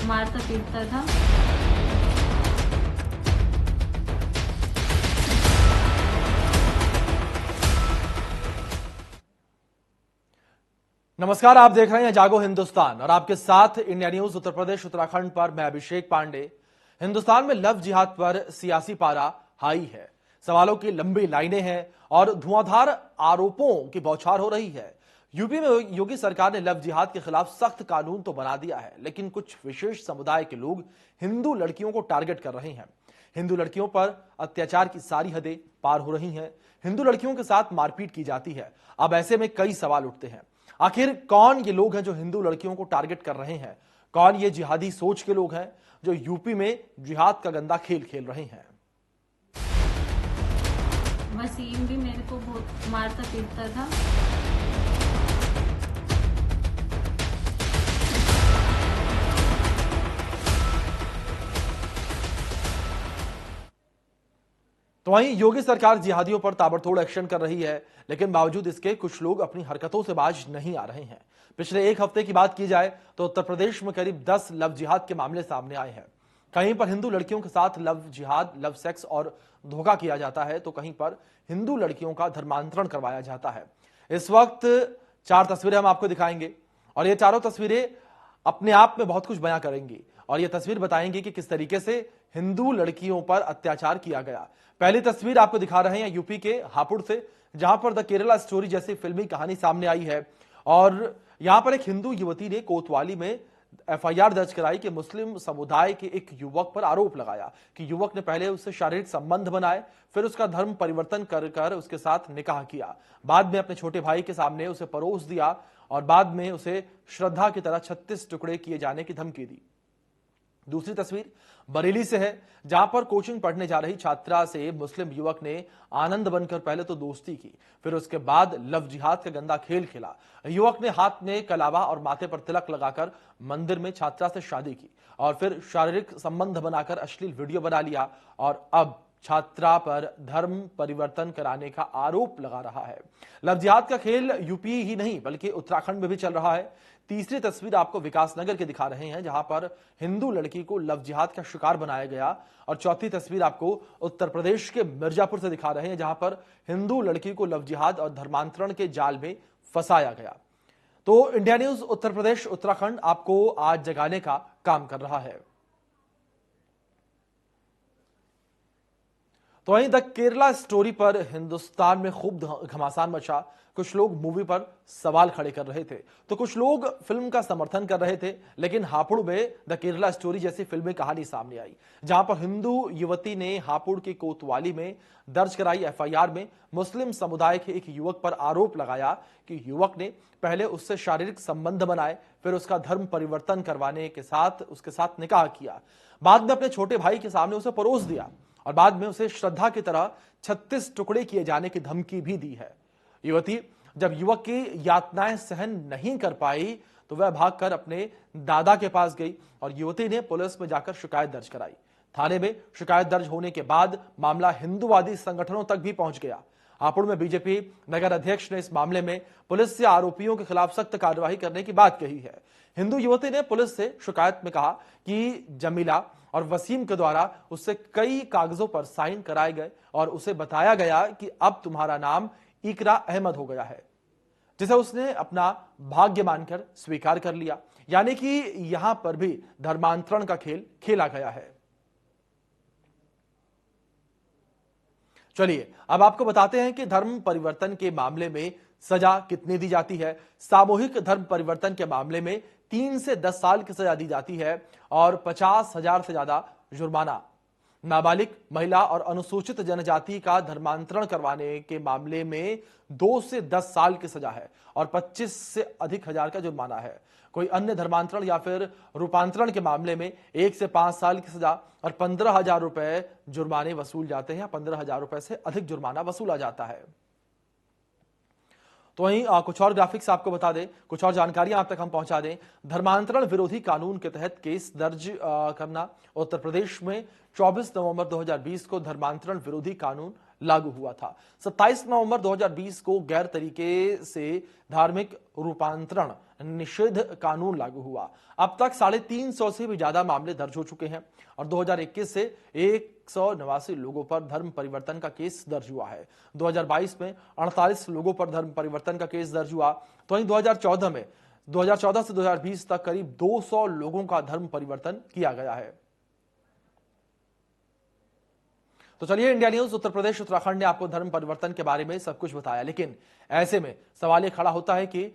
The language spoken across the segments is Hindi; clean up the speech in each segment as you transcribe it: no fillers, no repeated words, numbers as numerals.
मारता पीटता था। नमस्कार, आप देख रहे हैं जागो हिंदुस्तान और आपके साथ इंडिया न्यूज उत्तर प्रदेश उत्तराखंड पर मैं अभिषेक पांडे। हिंदुस्तान में लव जिहाद पर सियासी पारा हाई है। सवालों की लंबी लाइनें हैं और धुआंधार आरोपों की बौछार हो रही है। यूपी में योगी सरकार ने लव जिहाद के खिलाफ सख्त कानून तो बना दिया है, लेकिन कुछ विशेष समुदाय के लोग हिंदू लड़कियों को टारगेट कर रहे हैं। हिंदू लड़कियों पर अत्याचार की सारी हदें पार हो रही हैं। हिंदू लड़कियों के साथ मारपीट की जाती है। अब ऐसे में कई सवाल उठते हैं। आखिर कौन ये लोग हैं जो हिंदू लड़कियों को टारगेट कर रहे हैं? कौन ये जिहादी सोच के लोग हैं जो यूपी में जिहाद का गंदा खेल खेल रहे हैं? वसीम भी मेरे को बहुत मारता पीटता था। तो वहीं योगी सरकार जिहादियों पर ताबड़तोड़ एक्शन कर रही है, लेकिन बावजूद इसके कुछ लोग अपनी हरकतों से बाज नहीं आ रहे हैं। पिछले एक हफ्ते की बात की जाए तो उत्तर प्रदेश में करीब 10 लव जिहाद के मामले सामने आए हैं। कहीं पर हिंदू लड़कियों के साथ लव जिहाद, लव सेक्स और धोखा किया जाता है, तो कहीं पर हिंदू लड़कियों का धर्मांतरण करवाया जाता है। इस वक्त 4 तस्वीरें हम आपको दिखाएंगे और ये चारों तस्वीरें अपने आप में बहुत कुछ बयां करेंगी और ये तस्वीर बताएंगी कि किस तरीके से हिंदू लड़कियों पर अत्याचार किया गया। पहली तस्वीर आपको दिखा रहे हैं यूपी के हापुड़ से, जहां पर द केरला स्टोरी जैसी फिल्मी कहानी सामने आई है और यहां पर एक हिंदू युवती ने कोतवाली में एफआईआर दर्ज कराई कि मुस्लिम समुदाय के एक युवक पर आरोप लगाया कि युवक ने पहले उससे शारीरिक संबंध बनाए, फिर उसका धर्म परिवर्तन कर उसके साथ निकाह किया, बाद में अपने छोटे भाई के सामने उसे परोस दिया और बाद में उसे श्रद्धा की तरह 36 टुकड़े किए जाने की धमकी दी। दूसरी तस्वीर बरेली से है, जहां पर कोचिंग पढ़ने जा रही छात्रा से मुस्लिम युवक ने आनंद बनकर पहले तो दोस्ती की, फिर उसके बाद लव जिहाद का गंदा खेल खेला। युवक ने हाथ में कलावा और माथे पर तिलक लगाकर मंदिर में छात्रा से शादी की और फिर शारीरिक संबंध बनाकर अश्लील वीडियो बना लिया और अब छात्रा पर धर्म परिवर्तन कराने का आरोप लगा रहा है। लव जिहाद का खेल यूपी ही नहीं बल्कि उत्तराखंड में भी चल रहा है। तीसरी तस्वीर आपको विकासनगर के दिखा रहे हैं, जहां पर हिंदू लड़की को लव जिहाद का शिकार बनाया गया और चौथी तस्वीर आपको उत्तर प्रदेश के मिर्जापुर से दिखा रहे हैं, जहां पर हिंदू लड़की को लव जिहाद और धर्मांतरण के जाल में फंसाया गया। तो इंडिया न्यूज उत्तर प्रदेश उत्तराखंड आपको आज जगाने का काम कर रहा है। तो वहीं द केरला स्टोरी पर हिंदुस्तान में खूब घमासान मचा। कुछ लोग मूवी पर सवाल खड़े कर रहे थे तो कुछ लोग फिल्म का समर्थन कर रहे थे, लेकिन हापुड़ में द केरला स्टोरी जैसी फिल्मी कहानी सामने आई, जहां पर हिंदू युवती ने हापुड़ की कोतवाली में दर्ज कराई एफआईआर में मुस्लिम समुदाय के एक युवक पर आरोप लगाया कि युवक ने पहले उससे शारीरिक संबंध बनाए, फिर उसका धर्म परिवर्तन करवाने के साथ उसके साथ निकाह किया, बाद में अपने छोटे भाई के सामने उसे परोस दिया और बाद में उसे श्रद्धा की तरह 36 टुकड़े किए जाने की धमकी भी दी है। युवती जब युवक की यातनाएं सहन नहीं कर पाई तो वह भागकर अपने दादा के पास गई और युवती ने पुलिस में जाकर शिकायत दर्ज कराई। थाने में शिकायत दर्ज होने के बाद मामला हिंदूवादी संगठनों तक भी पहुंच गया। हापुड़ में बीजेपी नगर अध्यक्ष ने इस मामले में पुलिस से आरोपियों के खिलाफ सख्त कार्रवाई करने की बात कही है। हिंदू युवती ने पुलिस से शिकायत में कहा कि जमीला और वसीम के द्वारा उससे कई कागजों पर साइन कराए गए और उसे बताया गया कि अब तुम्हारा नाम इकरा अहमद हो गया है, जिसे उसने अपना भाग्य मानकर स्वीकार कर लिया। यानी कि यहां पर भी धर्मांतरण का खेल खेला गया है। चलिए अब आपको बताते हैं कि धर्म परिवर्तन के मामले में सजा कितनी दी जाती है। सामूहिक धर्म परिवर्तन के मामले में 3 से 10 साल की सजा दी जाती है और 50,000 से ज्यादा जुर्माना। नाबालिग महिला और अनुसूचित जनजाति का धर्मांतरण करवाने के मामले में 2 से 10 साल की सजा है और 25 से अधिक हजार का जुर्माना है। कोई अन्य धर्मांतरण या फिर रूपांतरण के मामले में 1 से 5 साल की सजा और 15,000 रुपए जुर्माने वसूल जाते हैं। 15,000 रुपए से अधिक जुर्माना वसूला जाता है। तो वहीं कुछ और ग्राफिक्स आपको बता दें, कुछ और जानकारियां आप तक हम पहुंचा दें। धर्मांतरण विरोधी कानून के तहत केस दर्ज करना। उत्तर प्रदेश में 24 नवंबर 2020 को धर्मांतरण विरोधी कानून लागू हुआ था। 27 नवंबर 2020 को गैर तरीके से धार्मिक रूपांतरण निषेध कानून लागू हुआ। अब तक 350 से भी ज्यादा मामले दर्ज हो चुके हैं और 2021 से 189 लोगों पर धर्म परिवर्तन का केस दर्ज हुआ है। 2022 में 48 लोगों पर धर्म परिवर्तन का केस दर्ज हुआ। तो वहीं 2014 से 2020 तक करीब 200 लोगों का धर्म परिवर्तन किया गया है। तो चलिए, इंडिया न्यूज उत्तर प्रदेश उत्तराखंड ने आपको धर्म परिवर्तन के बारे में सब कुछ बताया, लेकिन ऐसे में सवाल यह खड़ा होता है कि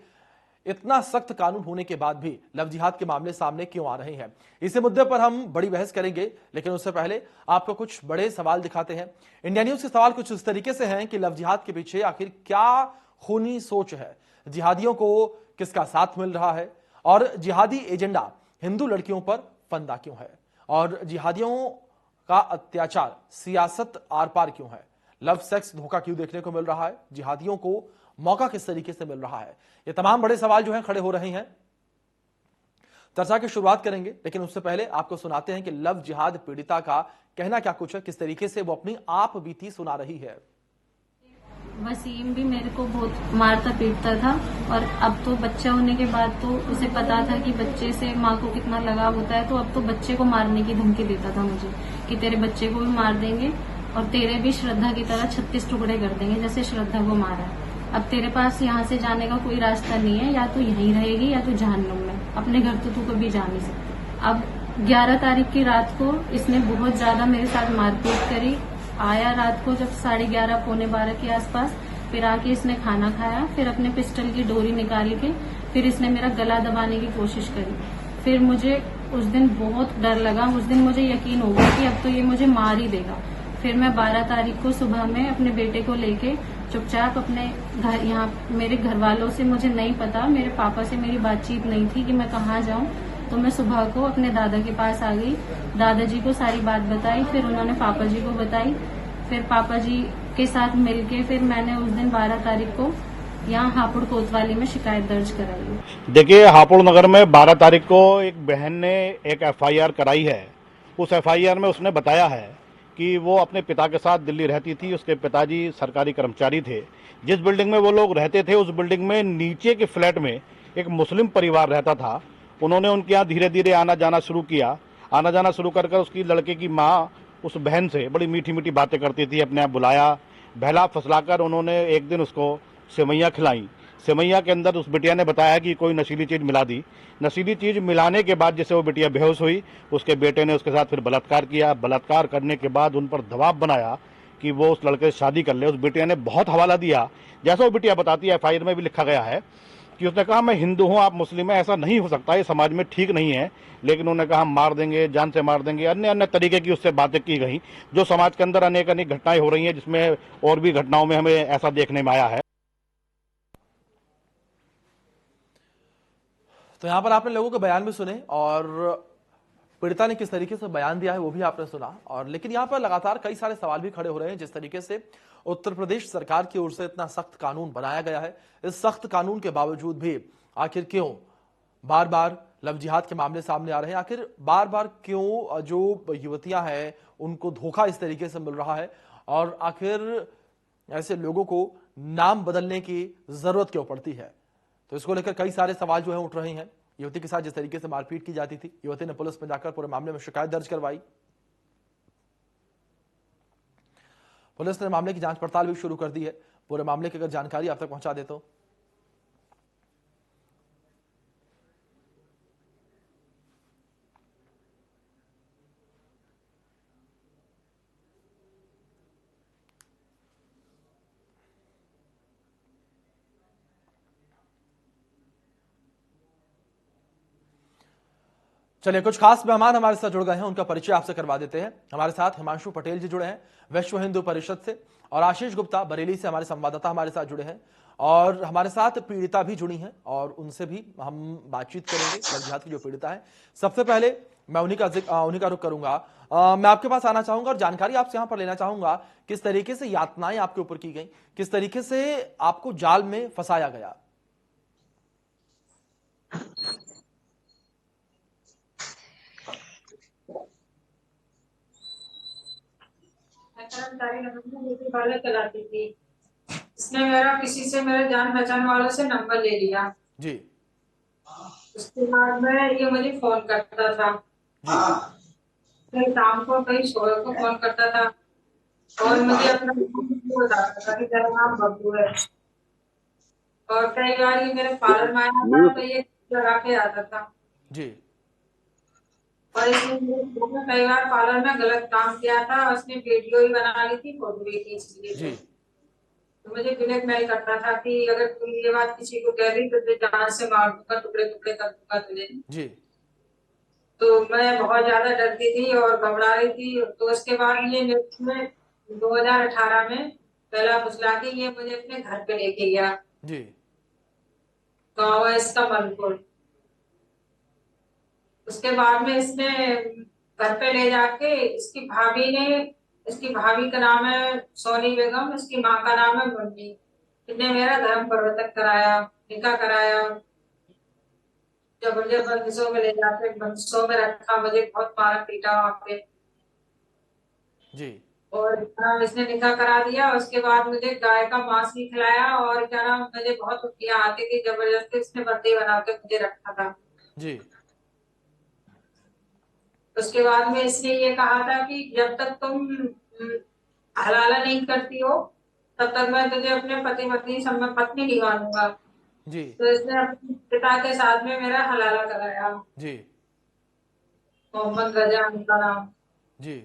इतना सख्त कानून होने के बाद भी लव जिहाद के मामले सामने क्यों आ रहे हैं। इसी मुद्दे पर हम बड़ी बहस करेंगे, लेकिन उससे पहले आपको कुछ बड़े सवाल दिखाते हैं। इंडिया न्यूज के सवाल कुछ इस तरीके से हैं कि लव जिहाद के पीछे आखिर क्या खूनी सोच है, जिहादियों को किसका साथ मिल रहा है, और जिहादी एजेंडा हिंदू लड़कियों पर फंदा क्यों है, और जिहादियों का अत्याचार सियासत आर पार क्यों है, लव सेक्स धोखा क्यों देखने को मिल रहा है, जिहादियों को मौका किस तरीके से मिल रहा है। ये तमाम बड़े सवाल जो हैं खड़े हो रहे हैं। चर्चा की शुरुआत करेंगे, लेकिन उससे पहले आपको सुनाते हैं कि लव जिहाद पीड़िता का कहना क्या कुछ है, किस तरीके से वो अपनी आप बीती सुना रही है। वसीम भी मेरे को बहुत मारता पीटता था, और अब तो बच्चा होने के बाद तो उसे पता था कि बच्चे से माँ को कितना लगाव होता है, तो अब तो बच्चे को मारने की धमकी देता था मुझे कि तेरे बच्चे को भी मार देंगे और तेरे भी श्रद्धा की तरह 36 टुकड़े कर देंगे जैसे श्रद्धा को मारा है। अब तेरे पास यहाँ से जाने का कोई रास्ता नहीं है, या तू यहीं रहेगी या तू जहन्नुम में, अपने घर तो तू कभी जा नहीं सकती। अब 11 तारीख की रात को इसने बहुत ज्यादा मेरे साथ मारपीट करी। आया रात को जब 11:30 पौने 12 के आसपास, फिर आके इसने खाना खाया, फिर अपने पिस्टल की डोरी निकाल के फिर इसने मेरा गला दबाने की कोशिश करी। फिर मुझे उस दिन बहुत डर लगा, उस दिन मुझे यकीन हो गया कि अब तो ये मुझे मार ही देगा। फिर मैं 12 तारीख को सुबह में अपने बेटे को लेके चुपचाप अपने घर, यहाँ मेरे घर वालों से मुझे नहीं पता, मेरे पापा से मेरी बातचीत नहीं थी कि मैं कहाँ जाऊँ, तो मैं सुबह को अपने दादा के पास आ गई, दादाजी को सारी बात बताई, फिर उन्होंने पापा जी को बताई, फिर पापा जी के साथ मिलके फिर मैंने उस दिन 12 तारीख को यहाँ हापुड़ कोतवाली में शिकायत दर्ज कराई। देखिए, हापुड़ नगर में 12 तारीख को एक बहन ने एक एफआईआर कराई है। उस एफआईआर में उसने बताया है कि वो अपने पिता के साथ दिल्ली रहती थी। उसके पिताजी सरकारी कर्मचारी थे। जिस बिल्डिंग में वो लोग रहते थे, उस बिल्डिंग में नीचे के फ्लैट में एक मुस्लिम परिवार रहता था। उन्होंने उनके यहाँ धीरे धीरे आना जाना शुरू किया। आना जाना शुरू कर उसकी लड़के की माँ उस बहन से बड़ी मीठी मीठी बातें करती थी। अपने आप बुलाया, बहला फसलाकर उन्होंने एक दिन उसको सेवैयाँ खिलाई। सेवैयाँ के अंदर उस बिटिया ने बताया कि कोई नशीली चीज़ मिला दी। नशीली चीज़ मिलाने के बाद जैसे वो बिटिया बेहोश हुई, उसके बेटे ने उसके साथ फिर बलात्कार किया। बलात्कार करने के बाद उन पर दबाव बनाया कि वो उस लड़के से शादी कर ले। उस बिटिया ने बहुत हवाला दिया। जैसा वो बिटिया बताती है, एफआईआर में भी लिखा गया है कि उसने कहा मैं हिंदू हूँ, आप मुस्लिम हैं, ऐसा नहीं हो सकता, ये समाज में ठीक नहीं है। लेकिन उन्होंने कहा हम मार देंगे, जान से मार देंगे, अन्य अन्य तरीके की उससे बातें की गई, जो समाज के अंदर अनेक अनेक घटनाएं हो रही हैं, जिसमें और भी घटनाओं में हमें ऐसा देखने में आया है। तो यहां पर आपने लोगों के बयान भी सुने और पीड़िता ने किस तरीके से बयान दिया है वो भी आपने सुना। और लेकिन यहां पर लगातार कई सारे सवाल भी खड़े हो रहे हैं। जिस तरीके से उत्तर प्रदेश सरकार की ओर से इतना सख्त कानून बनाया गया है, इस सख्त कानून के बावजूद भी आखिर क्यों बार बार लव जिहाद के मामले सामने आ रहे हैं, आखिर बार बार क्यों जो युवतियां हैं उनको धोखा इस तरीके से मिल रहा है, और आखिर ऐसे लोगों को नाम बदलने की जरूरत क्यों पड़ती है। तो इसको लेकर कई सारे सवाल जो है उठ रहे हैं। युवती के साथ जिस तरीके से मारपीट की जाती थी, युवती ने पुलिस में जाकर पूरे मामले में शिकायत दर्ज करवाई। पुलिस ने मामले की जांच पड़ताल भी शुरू कर दी है। पूरे मामले की अगर जानकारी आप तक पहुंचा देता हूं। चलिए, कुछ खास मेहमान हमारे साथ जुड़ गए हैं, उनका परिचय आपसे करवा देते हैं। हमारे साथ हिमांशु पटेल जी जुड़े हैं विश्व हिंदू परिषद से, और आशीष गुप्ता बरेली से हमारे संवाददाता हमारे साथ जुड़े हैं, और हमारे साथ पीड़िता भी जुड़ी हैं और उनसे भी हम बातचीत करेंगे, लव जिहाद की जो पीड़िता है। सबसे पहले मैं उन्हीं का रुख करूंगा। मैं आपके पास आना चाहूंगा और जानकारी आपसे यहां पर लेना चाहूंगा, किस तरीके से यातनाएं आपके ऊपर की गई, किस तरीके से आपको जाल में फंसाया गया। कर्मचारी नगर में ब्यूटी पार्लर चलाती थी। इसने मेरा किसी से, मेरे जान पहचान वालों से नंबर ले लिया। जी उसके बाद में ये मुझे फोन करता था, जी कहीं शाम को कहीं सुबह को फोन करता था और मुझे अपना बताता था कि तेरा नाम बब्बू है। और कई बार ये मेरे पार्लर में आया था तो ये लगा के आता था। जी और इसने कई बार पार्लर में गलत काम किया था। उसने वीडियो ही बना ली थी, फोटो भी खींच ली जी थी। तो मुझे ब्लैकमेल करता था कि अगर तुम ये बात किसी को कह दी तो तुझे जान से मार दूंगा, टुकड़े टुकड़े कर दूंगा तुझे। जी तो मैं बहुत ज्यादा डरती थी और घबरा रही थी। तो उसके बाद ये नेक्स्ट में 2018 में पहला फुसला के ये मुझे अपने घर पे लेके गया। जी गाँव है इसका मनपुर। उसके बाद में इसने घर पे ले जाके इसकी भाभी का नाम है सोनी बेगम, इसकी माँ का नाम है मुन्नी। इसने मेरा धर्म परिवर्तन कराया, निकाह कराया। जब मुझे बंदिशों में ले जाके बंदिशों में रखा, मुझे बहुत मारा पीटा वहां पे। जी और इसने निकाह करा दिया। उसके बाद मुझे गाय का मांस भी खिलाया और क्या नाम, मुझे बहुत उल्टियां आती थी। जबरदस्ती इसने बंदी बना के मुझे रखा था। जी उसके बाद में इसने ये कहा था कि जब तक तुम हलाला नहीं करती हो तब तक मैं तुझे अपने पति पत्नी सब में पत्नी नहीं मानूंगा। जी तो इसने अपने पिता के साथ में मेरा हलाला कराया। जी मोहम्मद रजा उनका नाम। जी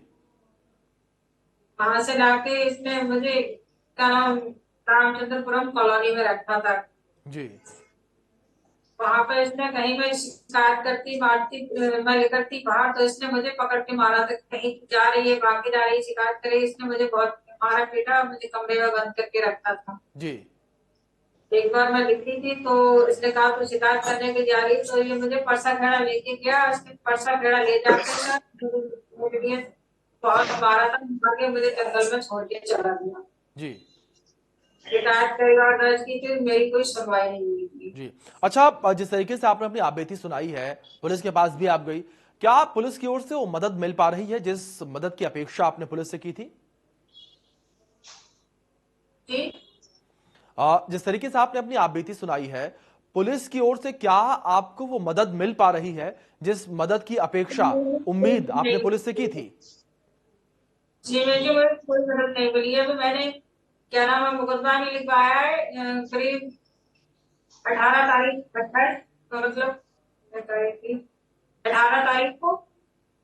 वहां से लाके इसने मुझे क्या नाम रामचंद्रपुरम कॉलोनी में रखा था। जी वहां पर इसने कहीं मैं शिकायत करती मारती, मैं निकलती बाहर तो इसने मुझे पकड़ के मारा था। कहीं जा रही है, भाग के जा रही है, शिकायत करे, इसने मुझे बहुत मारा पीटा, मुझे कमरे में बंद करके रखा था। जी एक बार मैं दिखी थी तो इसने कहा तो शिकायत करने की जा रही, तो ये मुझे परसा खेड़ा लेके गया। उसने परसा खेड़ा ले जाकर मेरे लिए बहुत मारा था, मार के मुझे जंगल में छोड़ के चला गया। जी शिकायत कई बार दर्ज की थी, मेरी कोई सुनवाई नहीं हुई थी। जी अच्छा, जिस तरीके से आपने अपनी आपबीती सुनाई है, पुलिस के पास भी आप गई, क्या पुलिस की ओर से वो मदद मिल पा रही है जिस मदद की अपेक्षा आपने पुलिस से की थी? जी जिस तरीके से आपने अपनी आपबीती सुनाई है, पुलिस की ओर से क्या आपको वो मदद मिल पा रही है जिस मदद की अपेक्षा, उम्मीद आपने नहीं। पुलिस से की थी? जी मुझे कोई मदद नहीं मिली है। तो मैंने क्या नाम है मुकदमा भी लिखवाया है करीब 18 तारीख 28, तो मतलब 18 तारीख को,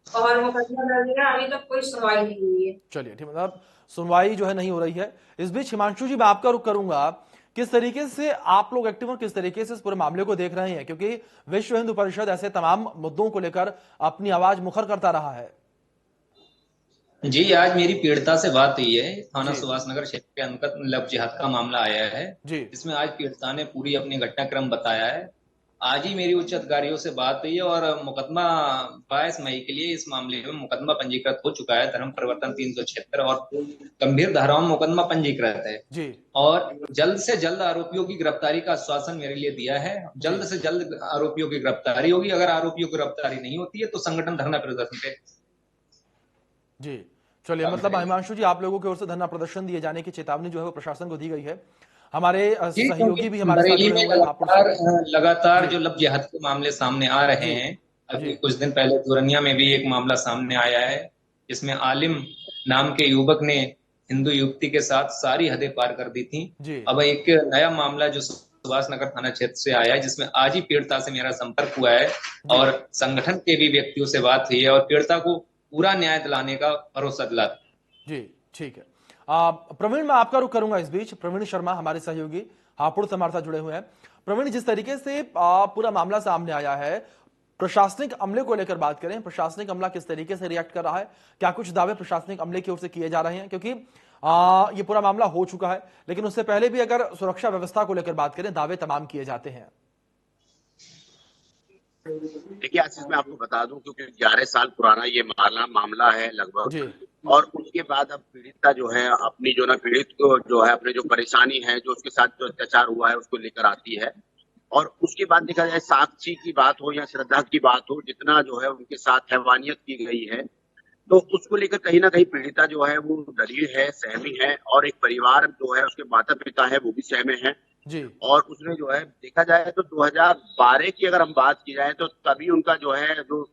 और मुकदमा दर्ज है। अभी तक कोई सुनवाई नहीं हुई है। चलिए ठीक, मतलब सुनवाई जो है नहीं हो रही है। इस बीच हिमांशु जी, मैं आपका रुख करूंगा, किस तरीके से आप लोग एक्टिव और किस तरीके से इस पूरे मामले को देख रहे हैं, क्योंकि विश्व हिंदू परिषद ऐसे तमाम मुद्दों को लेकर अपनी आवाज मुखर करता रहा है। जी, आज मेरी पीड़िता से बात हुई है। थाना जी सुभाष नगर क्षेत्र के अंतर्गत लव जिहाद का मामला आया है, जी जिसमें आज पीड़िता ने पूरी अपनी घटनाक्रम बताया है। आज ही मेरी उच्च अधिकारियों से बात हुई है और मुकदमा 22 मई के लिए इस मामले में मुकदमा पंजीकृत हो चुका है। धर्म परिवर्तन 376 और गंभीर धाराओं में मुकदमा पंजीकृत है। जी और जल्द से जल्द आरोपियों की गिरफ्तारी का आश्वासन मेरे लिए दिया है। जल्द से जल्द आरोपियों की गिरफ्तारी होगी। अगर आरोपियों की गिरफ्तारी नहीं होती है तो संगठन धरना प्रदर्शन पे। जी चलिए, मतलब हिमांशु जी, आप लोगों की ओर से धरना प्रदर्शन दिए जाने की चेतावनी जो है वो प्रशासन को दी गई है। हमारे जी, क्योंकि सहयोगी भी हमारे साथ बरेली जुड़े में हुए हैं हापुड़ से। लगातार जी जो लव जिहाद के मामले सामने आ रहे जी हैं। जी अभी कुछ दिन पहले जोरनिया में भी एक मामला सामने आया है, जिसमें आलिम नाम के युवक ने हिंदू युवती के साथ सारी हदें पार कर दी थी। जी अब एक नया मामला जो सुभाष नगर थाना क्षेत्र से आया है, जिसमें आज ही पीड़िता से मेरा संपर्क हुआ है जी और संगठन के भी व्यक्तियों से बात हुई है और पीड़िता को पूरा न्याय दिलाने का भरोसा दिला। जी ठीक है। प्रवीण, मैं आपका रुख करूंगा इस बीच। प्रवीण शर्मा हमारे सहयोगी हापुड़ से हमारे साथ जुड़े हुए हैं। प्रवीण, जिस तरीके से पूरा मामला सामने आया है, प्रशासनिक अमले को लेकर बात करें, प्रशासनिक अमला किस तरीके से रिएक्ट कर रहा है? क्या कुछ दावे प्रशासनिक अमले की ओर से किए जा रहे हैं? क्योंकि ये पूरा मामला हो चुका है, लेकिन उससे पहले भी अगर सुरक्षा व्यवस्था को लेकर बात करें, दावे तमाम किए जाते हैं। देखिए आशीष, मैं आपको बता दूं, क्योंकि 11 साल पुराना ये मामला है लगभग। जी और उसके बाद अब पीड़िता जो है अपनी पीड़ित को जो है अपने जो परेशानी है, जो उसके साथ जो अत्याचार हुआ है, उसको लेकर आती है। और उसके बाद देखा जाए साक्षी की बात हो या श्रद्धा की बात हो, जितना जो है उनके साथ हैवानियत की गई है, तो उसको लेकर कहीं ना कहीं पीड़िता जो है वो डरी है, सहमी है, और एक परिवार जो है उसके माता पिता है वो भी सहमे हैं। जी और उसने जो है देखा जाए तो 2012 की अगर हम बात की जाए तो तभी उनका जो है जो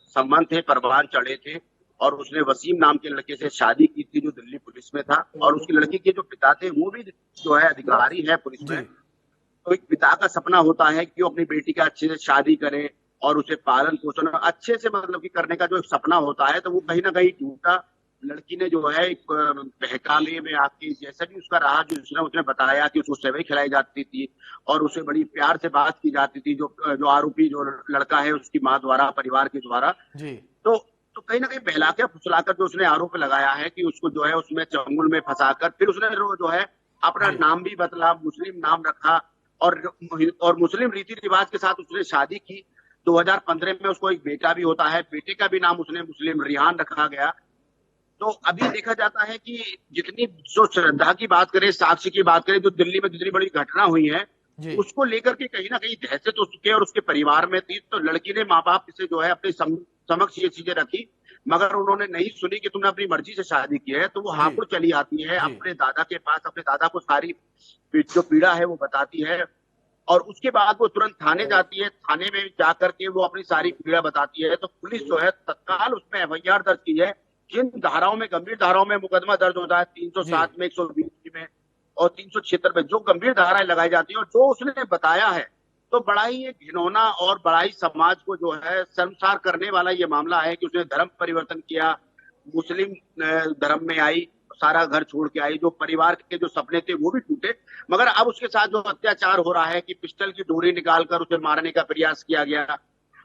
संबंध थे परवान चढ़े थे, और उसने वसीम नाम के लड़के से शादी की थी जो दिल्ली पुलिस में था, और उसकी लड़की के जो पिता थे वो भी जो है अधिकारी है पुलिस जी में। तो एक पिता का सपना होता है कि वो अपनी बेटी का अच्छे से शादी करे और उसे पालन पोषण अच्छे से मतलब कि करने का जो एक सपना होता है, तो वो कहीं ना कहीं टूटा। लड़की ने जो है एक बहकावे में आके जैसा भी उसका रहा, जो उसने बताया कि उसको सेवई खिलाई जाती थी और उसे बड़ी प्यार से बात की जाती थी, जो आरोपी जो लड़का है उसकी माँ द्वारा, परिवार के द्वारा। जी तो तो कहीं ना कहीं बहला के फुसलाकर जो उसने आरोप लगाया है कि उसको जो है उसमें चंगुल में फंसाकर फिर उसने जो है अपना जी नाम भी बदला, मुस्लिम नाम रखा, और मुस्लिम रीति रिवाज के साथ उसने शादी की। 2015 में उसको एक बेटा भी होता है, बेटे का भी नाम उसने मुस्लिम रिहान रखा गया। तो अभी देखा जाता है कि जितनी जो श्रद्धा की बात करें, साक्ष्य की बात करें, जो दिल्ली में जितनी बड़ी घटना हुई है जी उसको लेकर के कहीं ना कहीं दहशत उसके और उसके परिवार में थी। तो लड़की ने माँ बाप से जो है अपने समक्ष ये चीजें रखी, मगर उन्होंने नहीं सुनी कि तुमने अपनी मर्जी से शादी की है। तो वो जी हापुड़ चली आती है जी अपने दादा के पास, अपने दादा को सारी जो पीड़ा है वो बताती है, और उसके बाद वो तुरंत थाने जाती है। थाने में जाकर के वो अपनी सारी पीड़ा बताती है, तो पुलिस जो है तत्काल उसमें एफआईआर दर्ज की है। जिन धाराओं में, गंभीर धाराओं में मुकदमा दर्ज होता है, 307 में, 120 में और 376 में, जो गंभीर धाराएं लगाई जाती है और जो उसने बताया है, तो बड़ा ही एक घिनौना और बड़ा ही समाज को जो है शर्मसार करने वाला ये मामला है कि उसने धर्म परिवर्तन किया, मुस्लिम धर्म में आई, सारा घर छोड़ के आई, जो परिवार के जो सपने थे वो भी टूटे। मगर अब उसके साथ जो अत्याचार हो रहा है कि पिस्टल की डोरी निकालकर उसे मारने का प्रयास किया गया,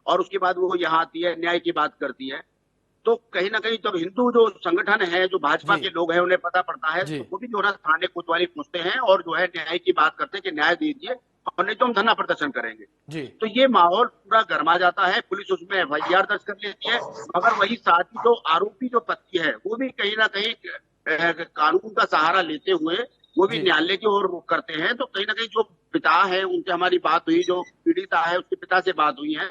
और उसके बाद वो यहाँ आती है, न्याय की बात करती है। तो कहीं ना कहीं जब हिंदू जो संगठन है, जो भाजपा जी के लोग हैं, उन्हें पता पड़ता है, जी तो वो भी जो है थाने कोतवाली पूछते हैं और जो है न्याय की बात करते हैं कि न्याय दीजिए और नहीं तो हम धरना प्रदर्शन करेंगे। जी तो ये माहौल पूरा गर्मा जाता है, पुलिस उसमें एफआईआर दर्ज कर लेती है। मगर वही साथ ही जो आरोपी जो पति है वो भी कहीं ना कहीं कानून का सहारा लेते हुए वो भी जी न्यायालय की ओर रुख करते हैं। तो कहीं ना कहीं जो पिता है उनसे हमारी बात हुई, जो पीड़िता है उसके पिता से बात हुई है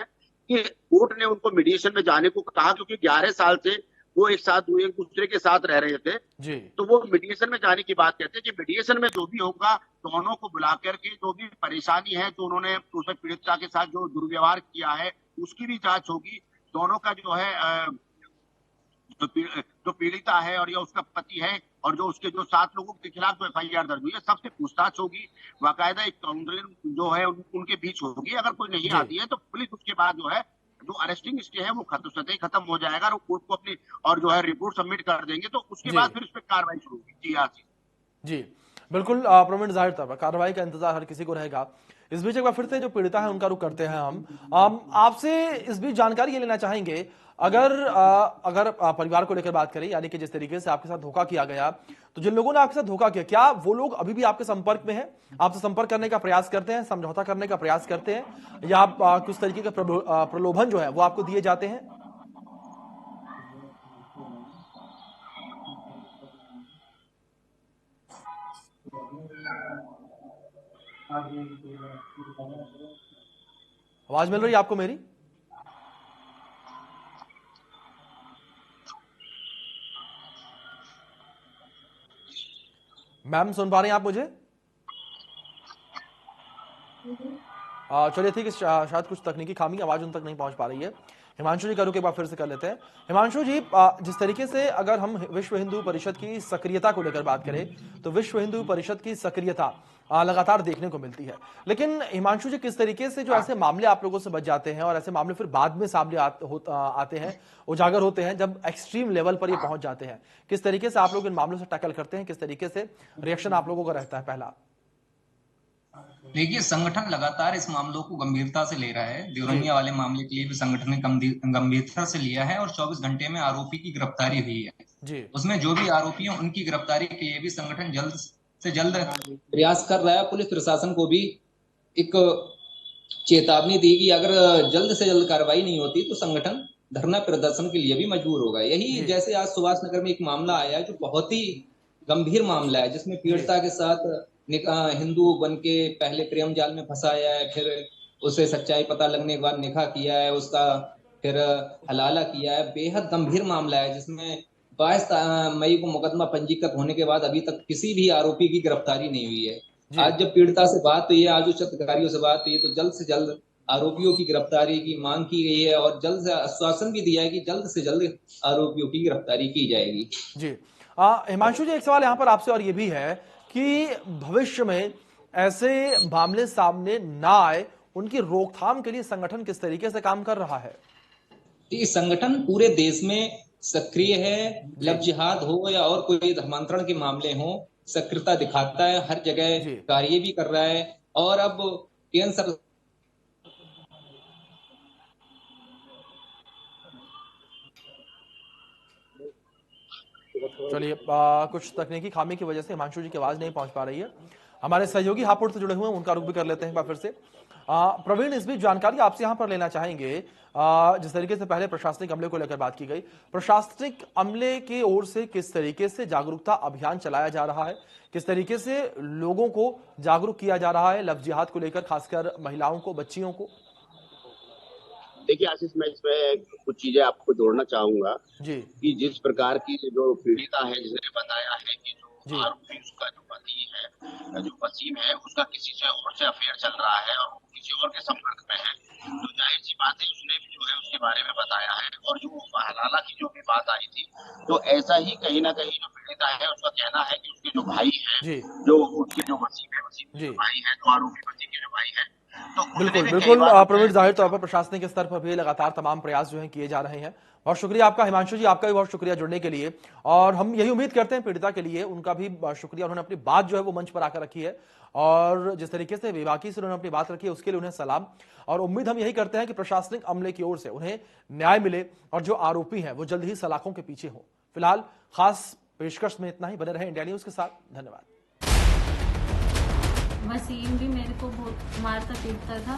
कि कोर्ट ने उनको मीडिएशन में जाने को कहा, क्योंकि 11 साल से वो एक साथ एक दूसरे के साथ रह रहे थे। जी तो वो मीडिएशन में जाने की बात कहते हैं कि मीडिएशन में जो भी होगा, दोनों को बुला करके जो भी परेशानी है, जो उन्होंने उसमें पीड़िता के साथ जो दुर्व्यवहार किया है उसकी भी जांच होगी। दोनों का जो है जो पीड़िता है और या उसका पति है और जो उसके जो 7 लोगों के खिलाफ जो एफआईआर दर्ज हुई है, सबसे पूछताछ होगी। बाकायदा एक काउंसलिंग जो है उनके बीच होगी। अगर कोई नहीं जी आती है तो पुलिस उसके बाद जो है जो अरेस्टिंग स्टे है वो खत्म हो जाएगा और कोर्ट को अपनी और जो है रिपोर्ट सबमिट कर देंगे। तो उसके जी बाद फिर उस पर कार्रवाई शुरू होगी। जी हाँ जी जी बिल्कुल प्रवीण, जाहिर तौर पर कार्रवाई का इंतजार हर किसी को रहेगा। इस बीच एक बार फिर से जो पीड़िता है उनका रुख करते हैं हम आपसे इस बीच जानकारी ये लेना चाहेंगे, अगर परिवार को लेकर बात करें, यानी कि जिस तरीके से आपके साथ धोखा किया गया, तो जिन लोगों ने आपके साथ धोखा किया, क्या वो लोग अभी भी आपके संपर्क में हैं, आपसे संपर्क करने का प्रयास करते हैं, समझौता करने का प्रयास करते हैं, या आप किस तरीके का प्रलोभन जो है वो आपको दिए जाते हैं? आवाज मिल रही है आपको मेरी? मैम सुन पा रही हैं आप मुझे? चलिए ठीक है, शायद कुछ तकनीकी खामी, आवाज उन तक नहीं पहुंच पा रही है। हिमांशु जी का रुक एक बार फिर से कर लेते हैं। हिमांशु जी, जिस तरीके से अगर हम विश्व हिंदू परिषद की सक्रियता को लेकर बात करें, तो विश्व हिंदू परिषद की सक्रियता लगातार देखने को मिलती है, लेकिन हिमांशु जी किस तरीके से जो ऐसे मामले आप लोगों से बच जाते हैं और ऐसे मामले फिर बाद में सामने आते हैं, उजागर होते हैं, जब एक्सट्रीम लेवल पर ये पहुंच जाते हैं, किस तरीके से आप लोग इन मामलों से टैकल करते हैं, किस तरीके से रिएक्शन आप लोगों का रहता है? पहला देखिए, संगठन लगातार इस मामलों को गंभीरता से ले रहा है। देवरनिया वाले मामले के लिए भी संगठन ने गंभीरता से लिया है और 24 घंटे में आरोपी की गिरफ्तारी हुई है जी। उसमें जो भी आरोपी हैं उनकी गिरफ्तारी के लिए भी संगठन जल्द से जल्द प्रयास कर रहा है। पुलिस प्रशासन को भी एक चेतावनी दी कि अगर जल्द से जल्द कार्रवाई नहीं होती तो संगठन धरना प्रदर्शन के लिए भी मजबूर होगा। यही जैसे आज सुभाष नगर में एक मामला आया है जो बहुत ही गंभीर मामला है, जिसमें पीड़िता के साथ हिंदू बन के पहले प्रेम जाल में फंसाया है, फिर उसे सच्चाई पता लगने के बाद निकाह किया है, उसका फिर हलाला किया है। बेहद गंभीर मामला है जिसमें 22 मई को मुकदमा पंजीकृत होने के बाद अभी तक किसी भी आरोपी की गिरफ्तारी नहीं हुई है। जी आज जब पीड़िता से बात हुई है, आज उच्च अधिकारियों से बात हुई है, तो जल्द से जल्द आरोपियों की गिरफ्तारी की मांग की गई है और जल्द से आश्वासन भी दिया है कि जल्द से जल्द आरोपियों की गिरफ्तारी की जाएगी। जी हिमांशु जी, एक सवाल यहां पर आपसे और ये भी है कि भविष्य में ऐसे मामले सामने ना आए, उनकी रोकथाम के लिए संगठन किस तरीके से काम कर रहा है? ये संगठन पूरे देश में सक्रिय है। लव जिहाद हो या और कोई धर्मांतरण के मामले हो, सक्रियता दिखाता है, हर जगह जी। कार्य भी कर रहा है। और अब केंद्र सरकार चलिए, कुछ तकनीकी खामी की वजह से हिमांशु जी की आवाज नहीं पहुंच पा रही है। हमारे सहयोगी हापुड़ से जुड़े हुए हैं, उनका रुख भी कर लेते हैं एक बार फिर से। प्रवीण, इस बीच जानकारी आपसे यहां पर लेना चाहेंगे, जिस तरीके से पहले प्रशासनिक अमले को लेकर बात की गई, प्रशासनिक अमले की ओर से किस तरीके से जागरूकता अभियान चलाया जा रहा है, किस तरीके से लोगों को जागरूक किया जा रहा है लव जिहाद को लेकर, खासकर महिलाओं को, बच्चियों को? देखिए आशीष, मैं इसमें कुछ चीजें आपको जोड़ना चाहूंगा जी कि जिस प्रकार की जो पीड़िता है, जिसने बताया है कि जी जो आरोपी उसका जो पति है, जो वसीम है, उसका किसी से और से अफेयर चल रहा है और वो किसी और के संपर्क में है, तो जाहिर सी बात है उसने भी जो है उसके बारे में बताया है। और जो हलाला की जो भी बात आई थी, तो ऐसा ही कहीं ना कहीं जो पीड़िता है उसका कहना है कि उसके जो भाई है, जी जो उसके जो वसीम है, वसीम के जी जो भाई है, जो आरोपी पति के जो भाई है, तो उसने बिल्कुल भी कई बिल्कुल बार प्रवीण, जाहिर तौर पर प्रशासनिक स्तर पर भी लगातार तमाम प्रयास जो हैं किए जा रहे हैं। बहुत शुक्रिया आपका हिमांशु जी, आपका भी बहुत शुक्रिया जुड़ने के लिए। और हम यही उम्मीद करते हैं पीड़िता के लिए, उनका भी शुक्रिया, उन्होंने अपनी बात जो है वो मंच पर आकर रखी है और जिस तरीके से बेबाकी से उन्होंने अपनी बात रखी है उसके लिए उन्हें सलाम। और उम्मीद हम यही करते हैं कि प्रशासनिक अमले की ओर से उन्हें न्याय मिले और जो आरोपी हैं वो जल्द ही सलाखों के पीछे हों। फिलहाल खास पेशकश में इतना ही। बने रहे इंडिया न्यूज के साथ, धन्यवाद। वसीम भी मेरे को बहुत मारता पीटता था।